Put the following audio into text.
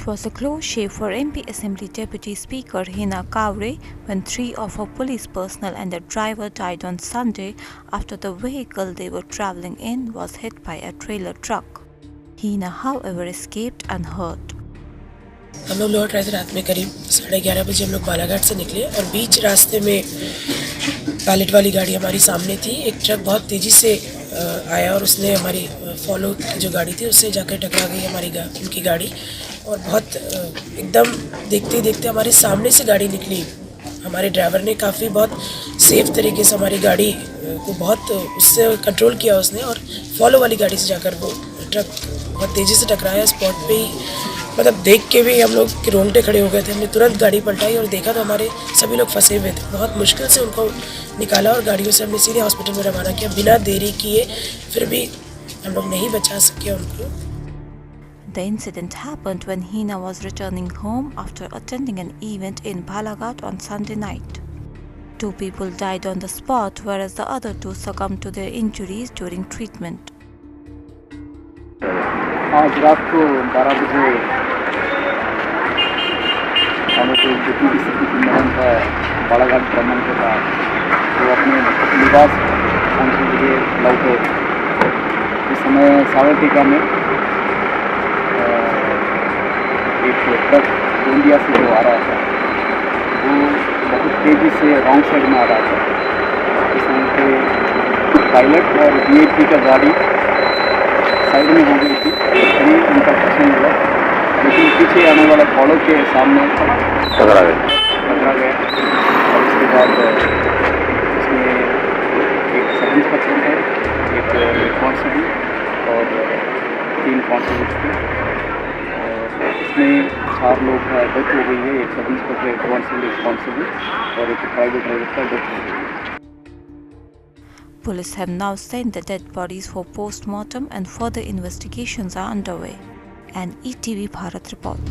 was a close shave for MP Assembly Deputy Speaker Hina Kaware when 3 of her police personnel and their driver died on Sunday after the vehicle they were travelling in was hit by a trailer truck. Hina, however, escaped unhurt. हम लोग लौट रहे थे रात में करीब 11:30 बजे। हम लोग बालाघाट से निकले और बीच रास्ते में पैलेट वाली गाड़ी हमारी सामने थी। एक ट्रक बहुत तेज़ी से आया और उसने हमारी फॉलो की जो गाड़ी थी उससे जाकर टकरा गई उनकी गाड़ी, और बहुत एकदम देखते देखते हमारे सामने से गाड़ी निकली। हमारे ड्राइवर ने काफ़ी बहुत सेफ तरीके से हमारी गाड़ी को बहुत उससे कंट्रोल किया उसने, और फॉलो वाली गाड़ी से जाकर वो ट्रक बहुत तेज़ी से टकराया। स्पॉट पे ही मतलब देख के भी हम लोग रोंगटे खड़े हो गए थे। हमने तुरंत गाड़ी पलटाई और देखा तो हमारे सभी लोग फंसे हुए थे। बहुत मुश्किल से उनको निकाला और गाड़ियों से हमने सीधे हॉस्पिटल में रवाना किया बिना देरी किए, फिर भी हम लोग नहीं बचा सके उनको। The incident happened when Hina was returning home after attending an event in Balaghat on Sunday night. 2 people died on the spot, whereas the other 2 succumbed to their injuries during treatment. आज रात को 12 बजे हमारे deputy secretary madam का बालाघाट भ्रमण के बाद वो अपने निवास पहुँचने के लिए लौटे। इस समय सावरटिका में एक ट्रक इंडिया से जो आ रहा था वो बहुत तेज़ी से रॉन्ग साइड में आ रहा था। इस समय पे पायलट और वीआईपी का गाड़ी साइड में हो गई थी, तभी उनका एक्सीडेंट हुआ, लेकिन पीछे आने वाला फॉलो के सामने टकरा गया। और उसके बाद इसमें एक सब इंस्पेक्टर है, एक कांस्टेबल और 3 कांस्टेबल्स थे, और इसमें 4 लोग का डेथ हो गई है। एक सब इंस्पेक्टर, एक कांस्टेबल और एक प्राइवेट ड्राइवर का डेथ हो गई है। Police have now sent the dead bodies for post-mortem and further investigations are underway. An ETV Bharat report.